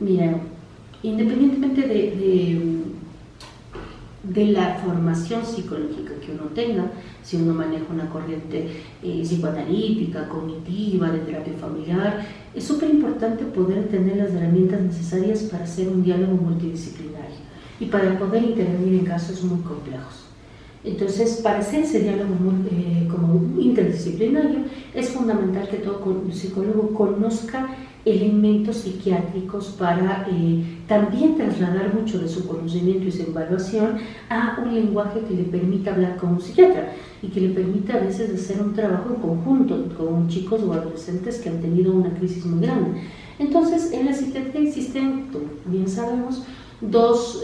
Mira, independientemente de la formación psicológica que uno tenga, si uno maneja una corriente psicoanalítica, cognitiva, de terapia familiar, es súper importante poder tener las herramientas necesarias para hacer un diálogo multidisciplinario y para poder intervenir en casos muy complejos. Entonces, para hacer ese diálogo como interdisciplinario, es fundamental que todo psicólogo conozca elementos psiquiátricos para también trasladar mucho de su conocimiento y su evaluación a un lenguaje que le permita hablar con un psiquiatra y que le permita a veces hacer un trabajo en conjunto con chicos o adolescentes que han tenido una crisis muy grande. Entonces, en la psiquiatría existen, como bien sabemos, dos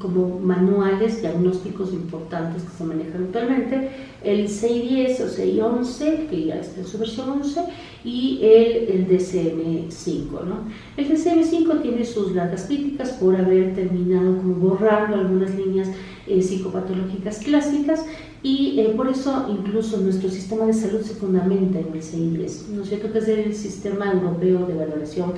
como manuales diagnósticos importantes que se manejan actualmente, el CI-10 o CI-11, que ya está en su versión 11, y el DSM-5, ¿no? El DSM-5 tiene sus largas críticas por haber terminado como borrando algunas líneas psicopatológicas clásicas y por eso incluso nuestro sistema de salud se fundamenta en el CI-10, ¿no es cierto?, que es el Sistema Europeo de Valoración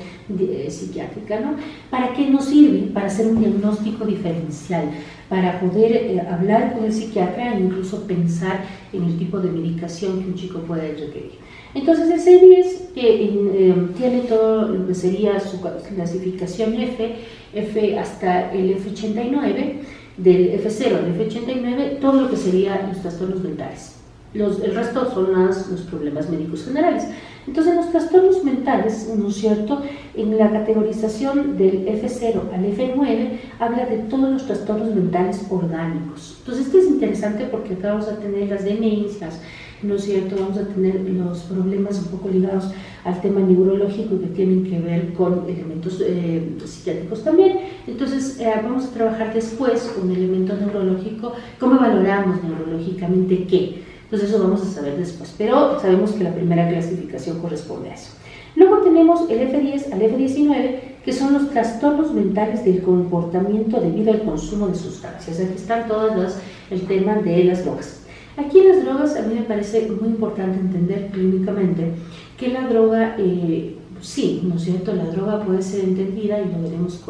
Psiquiátrica, ¿no? ¿Para qué nos sirve? Para hacer un diagnóstico diferencial, para poder hablar con el psiquiatra e incluso pensar en el tipo de medicación que un chico puede requerir. Entonces el CI-10 tiene todo lo que sería su clasificación F hasta el F89, del F0 al F89, todo lo que sería los trastornos mentales. El resto son los problemas médicos generales. Entonces los trastornos mentales, ¿no es cierto?, en la categorización del F0 al F9 habla de todos los trastornos mentales orgánicos. Entonces esto es interesante porque acá vamos a tener las demencias, ¿no es cierto?, vamos a tener los problemas un poco ligados al tema neurológico que tienen que ver con elementos psiquiátricos también. Entonces vamos a trabajar después con el elemento neurológico, cómo valoramos neurológicamente qué. Entonces eso vamos a saber después, pero sabemos que la primera clasificación corresponde a eso. Luego tenemos el F10 al F19, que son los trastornos mentales del comportamiento debido al consumo de sustancias. Aquí están el tema de las drogas. Aquí en las drogas a mí me parece muy importante entender clínicamente que la droga, sí, ¿no es cierto?, la droga puede ser entendida, y lo veremos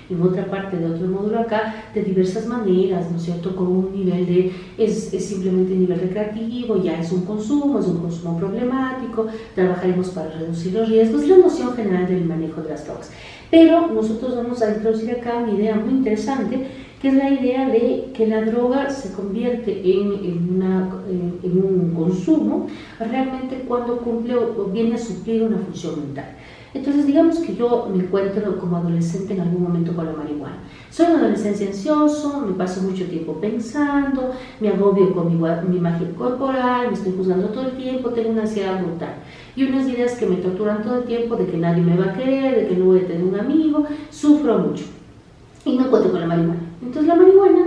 en otra parte de otro módulo acá, de diversas maneras, ¿no es cierto?, con un nivel es simplemente un nivel recreativo, ya es un consumo problemático, trabajaremos para reducir los riesgos, la noción general del manejo de las drogas. Pero nosotros vamos a introducir acá una idea muy interesante, que es la idea de que la droga se convierte en un consumo realmente cuando cumple o viene a suplir una función mental. Entonces, digamos que yo me encuentro como adolescente en algún momento con la marihuana. Soy un adolescente ansioso, me paso mucho tiempo pensando, me agobio con mi imagen corporal, me estoy juzgando todo el tiempo, tengo una ansiedad brutal. Y unas ideas que me torturan todo el tiempo, de que nadie me va a querer, de que no voy a tener un amigo, sufro mucho. Y me encuentro con la marihuana. Entonces la marihuana,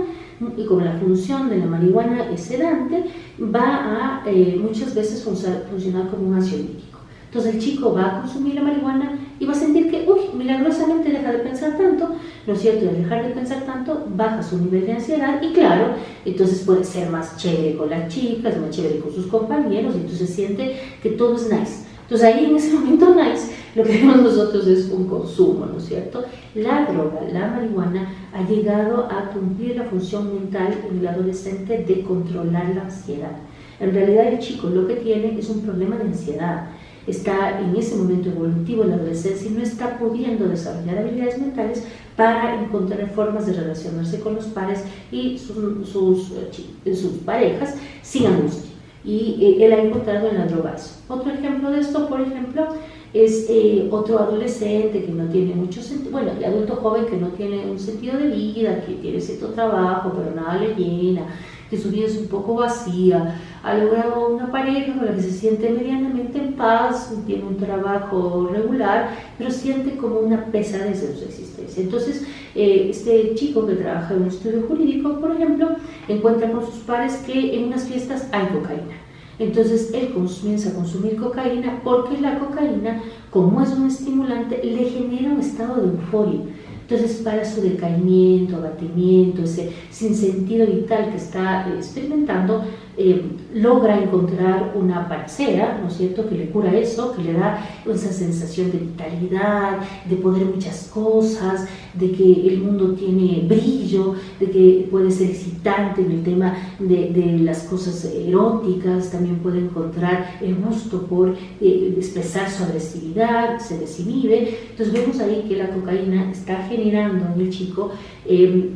y como la función de la marihuana es sedante, va a muchas veces funcionar como un ansiolítico. Entonces el chico va a consumir la marihuana y va a sentir que, milagrosamente deja de pensar tanto, ¿no es cierto? Y al dejar de pensar tanto, baja su nivel de ansiedad y claro, entonces puede ser más chévere con las chicas, más chévere con sus compañeros, y entonces siente que todo es nice. Entonces ahí en ese momento nice, lo que vemos nosotros es un consumo, ¿no es cierto? La droga, la marihuana, ha llegado a cumplir la función mental en el adolescente de controlar la ansiedad. En realidad el chico lo que tiene es un problema de ansiedad. Está en ese momento evolutivo en la adolescencia y no está pudiendo desarrollar habilidades mentales para encontrar formas de relacionarse con los pares y sus parejas sin angustia. Y él ha encontrado en la droga eso. Otro ejemplo de esto, por ejemplo, es otro adolescente que no tiene mucho sentido, y adulto joven que no tiene un sentido de vida, que tiene cierto trabajo, pero nada le llena, que su vida es un poco vacía, ha logrado una pareja con la que se siente medianamente en paz, tiene un trabajo regular, pero siente como una pesadez en su existencia. Entonces, este chico que trabaja en un estudio jurídico, por ejemplo, encuentra con sus pares que en unas fiestas hay cocaína. Entonces él comienza a consumir cocaína porque la cocaína, como es un estimulante, le genera un estado de euforia. Entonces, para su decaimiento, abatimiento, ese sinsentido vital que está experimentando, logra encontrar una panacea, ¿no es cierto?, que le cura eso, que le da esa sensación de vitalidad, de poder muchas cosas, de que el mundo tiene brillo, de que puede ser excitante en el tema de las cosas eróticas, también puede encontrar el gusto por expresar su agresividad, se desinhibe. Entonces vemos ahí que la cocaína está generando en el chico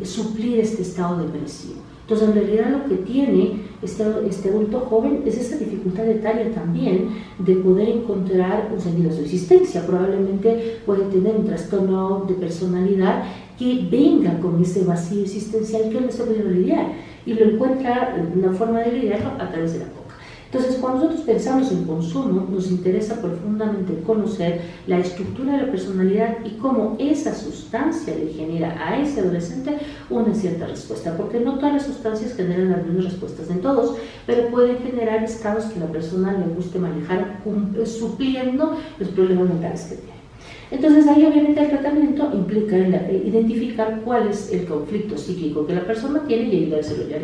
suplir este estado depresivo. Entonces, en realidad lo que tiene este adulto joven es esa dificultad etaria también de poder encontrar un sentido de su existencia. Probablemente puede tener un trastorno de personalidad que venga con ese vacío existencial que él no se puede lidiar, y lo encuentra una forma de lidiarlo a través de la coca. Entonces, cuando nosotros pensamos en consumo, nos interesa profundamente conocer la estructura de la personalidad y cómo esa sustancia le genera a ese adolescente una cierta respuesta, porque no todas las sustancias generan las mismas respuestas en todos, pero pueden generar estados que a la persona le guste manejar supliendo los problemas mentales que tiene. Entonces, ahí obviamente el tratamiento implica identificar cuál es el conflicto psíquico que la persona tiene y ayudar a desarrollar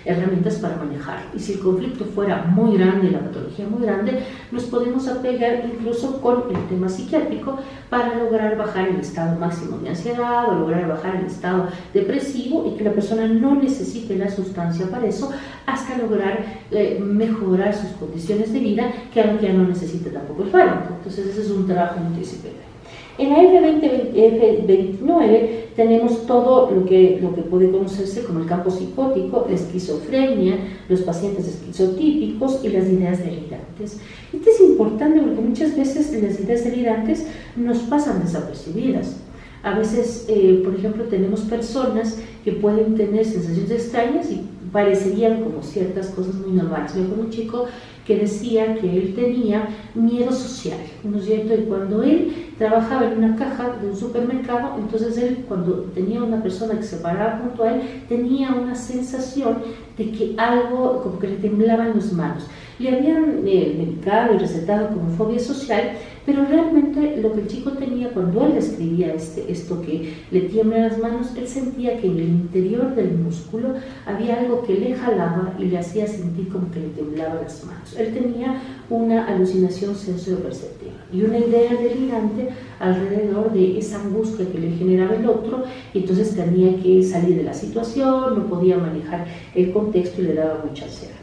herramientas para manejar. Y si el conflicto fuera muy grande, la patología muy grande, nos podemos apegar incluso con el tema psiquiátrico para lograr bajar el estado máximo de ansiedad o lograr bajar el estado depresivo y que la persona no necesite la sustancia para eso, hasta lograr mejorar sus condiciones de vida, que a lo que ya no necesita tampoco el fármaco. Entonces, ese es un trabajo multidisciplinario. En la F29 tenemos todo lo que puede conocerse como el campo psicótico, la esquizofrenia, los pacientes esquizotípicos y las ideas delirantes. Esto es importante porque muchas veces las ideas delirantes nos pasan desapercibidas. A veces, por ejemplo, tenemos personas que pueden tener sensaciones extrañas y parecerían como ciertas cosas muy normales. Me acuerdo un chico que decía que él tenía miedo social, ¿no es cierto? Y cuando él trabajaba en una caja de un supermercado, entonces él, cuando tenía una persona que se paraba junto a él, tenía una sensación de que algo, como que le temblaban las manos. Le habían medicado y recetado como fobia social, pero realmente lo que el chico tenía cuando él describía esto que le tiemblan las manos, él sentía que en el interior del músculo había algo que le jalaba y le hacía sentir como que le temblaban las manos. Él tenía una alucinación sensorio-perceptiva y una idea delirante alrededor de esa angustia que le generaba el otro, y entonces tenía que salir de la situación, no podía manejar el contexto y le daba mucha ansiedad.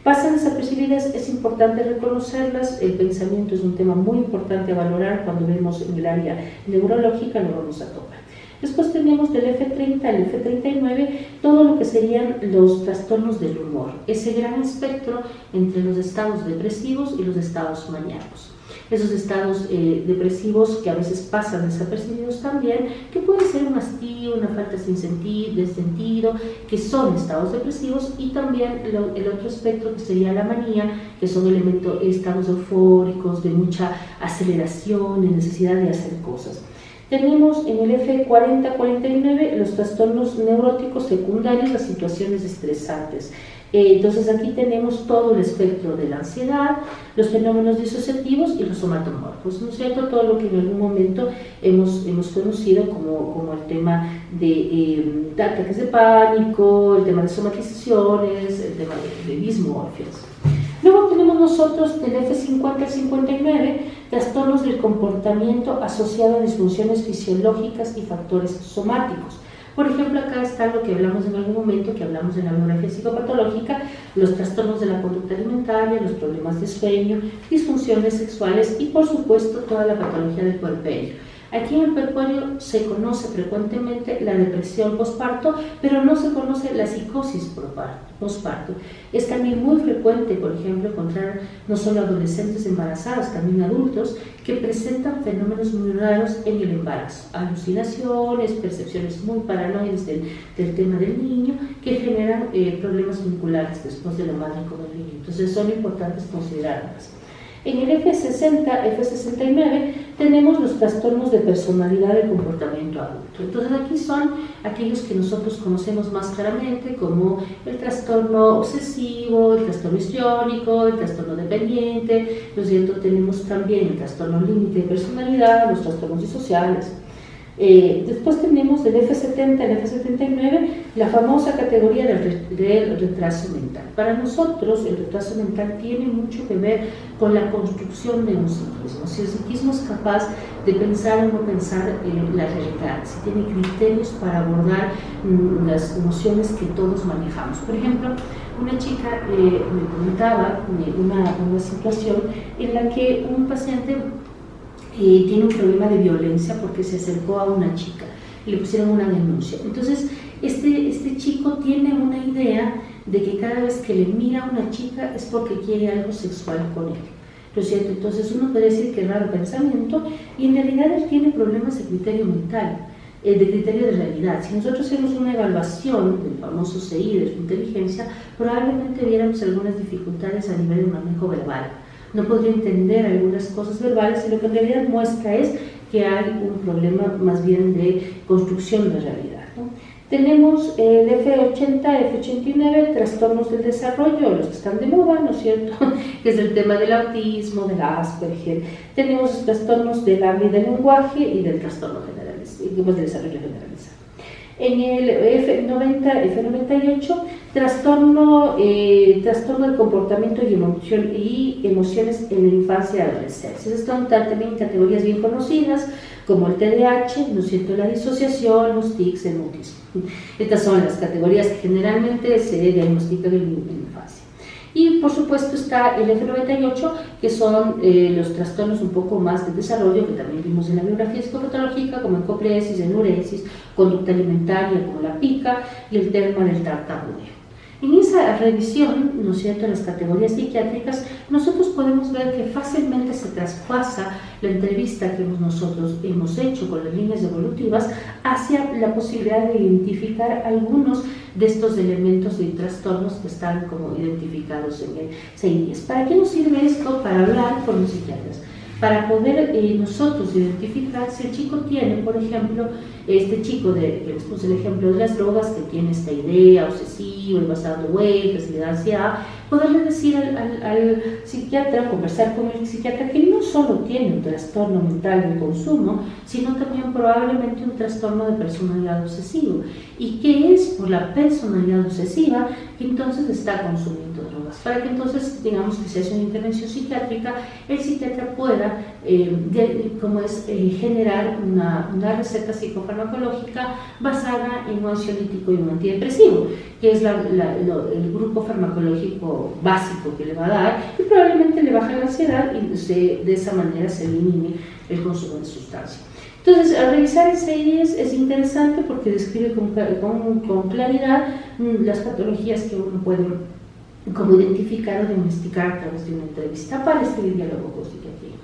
Pasan desapercibidas, es importante reconocerlas. El pensamiento es un tema muy importante a valorar. Cuando vemos en el área neurológica lo vamos a tocar. Después tenemos del F30 al F39 todo lo que serían los trastornos del humor, ese gran espectro entre los estados depresivos y los estados maníacos. Esos estados depresivos que a veces pasan desapercibidos también, que puede ser un hastío, una falta de sentido, que son estados depresivos, y también el otro espectro que sería la manía, que son estados eufóricos, de mucha aceleración y necesidad de hacer cosas. Tenemos en el F40-49 los trastornos neuróticos secundarios, las situaciones estresantes. Entonces aquí tenemos todo el espectro de la ansiedad, los fenómenos disociativos y los somatomorfos, ¿no es cierto? Todo lo que en algún momento hemos conocido como el tema de ataques de pánico, el tema de somatizaciones, el tema de dismorfias. Luego tenemos nosotros del F50 al 59 trastornos del comportamiento asociado a disfunciones fisiológicas y factores somáticos. Por ejemplo, acá está lo que hablamos en algún momento, que hablamos de la biografía psicopatológica, los trastornos de la conducta alimentaria, los problemas de sueño, disfunciones sexuales y, por supuesto, toda la patología del puerperio. Aquí en el puerperio se conoce frecuentemente la depresión posparto, pero no se conoce la psicosis posparto. Es también muy frecuente, por ejemplo, encontrar no solo adolescentes embarazadas, también adultos que presentan fenómenos muy raros en el embarazo, alucinaciones, percepciones muy paranoides del tema del niño, que generan problemas vinculares después de la madre con el niño. Entonces son importantes considerarlas. En el F60, F69 tenemos los trastornos de personalidad y comportamiento adulto. Entonces aquí son aquellos que nosotros conocemos más claramente como el trastorno obsesivo, el trastorno histriónico, el trastorno dependiente, ¿no es cierto? Tenemos también el trastorno límite de personalidad, los trastornos disociales. Después tenemos el F70, el F79, la famosa categoría del retraso mental. Para nosotros el retraso mental tiene mucho que ver con la construcción de un psiquismo. Si el psiquismo es capaz de pensar o no pensar la realidad, si tiene criterios para abordar las emociones que todos manejamos. Por ejemplo, una chica me comentaba una situación en la que un paciente tiene un problema de violencia porque se acercó a una chica y le pusieron una denuncia. Entonces, este chico tiene una idea de que cada vez que le mira a una chica es porque quiere algo sexual con él. ¿No es cierto? Entonces uno puede decir que es raro pensamiento, y en realidad él tiene problemas de criterio mental, de criterio de realidad. Si nosotros hacemos una evaluación del famoso CI, de su inteligencia, probablemente viéramos algunas dificultades a nivel de manejo verbal. No podría entender algunas cosas verbales, y lo que en realidad muestra es que hay un problema más bien de construcción de realidad, ¿no? Tenemos el F80, F89, trastornos del desarrollo, los que están de moda, ¿no es cierto?, que es el tema del autismo, del Asperger. Tenemos trastornos del habla y del lenguaje y del trastorno generalizado, del desarrollo generalizado. En el F98, trastorno del comportamiento y emociones en la infancia y adolescencia. Están también categorías bien conocidas, como el TDAH, ¿no es cierto?, la disociación, los tics, el mutismo. Estas son las categorías que generalmente se diagnostican en la infancia. Y por supuesto está el F98, que son los trastornos un poco más de desarrollo, que también vimos en la biografía psicopatológica, como encopresis, enuresis, conducta alimentaria como la pica y el tema del tartamudeo. En esa revisión, ¿no es cierto?, de las categorías psiquiátricas, nosotros podemos ver que fácilmente se traspasa la entrevista que nosotros hemos hecho con las líneas evolutivas hacia la posibilidad de identificar algunos de estos elementos y trastornos que están como identificados en el CI-10. ¿Para qué nos sirve esto? Para hablar con los psiquiatras, para poder nosotros identificar si el chico tiene, por ejemplo, este chico que les puse el ejemplo de las drogas, que tiene esta idea obsesiva y basada en vueltas y de ansiedad, poderle decir al psiquiatra, conversar con el psiquiatra, que no solo tiene un trastorno mental del consumo, sino también probablemente un trastorno de personalidad obsesivo, y que es por la personalidad obsesiva que entonces está consumiendo drogas, para que entonces, digamos, que se hace una intervención psiquiátrica, el psiquiatra pueda generar una receta psicofarmacológica basada en un ansiolítico y un antidepresivo, que es el grupo farmacológico básico que le va a dar, y probablemente le baja la ansiedad y de esa manera se elimine el consumo de sustancia. Entonces, al revisar el CI-10 es interesante porque describe con claridad las patologías que uno puede como identificar o diagnosticar a través de una entrevista para escribir diálogo con psiquiatría.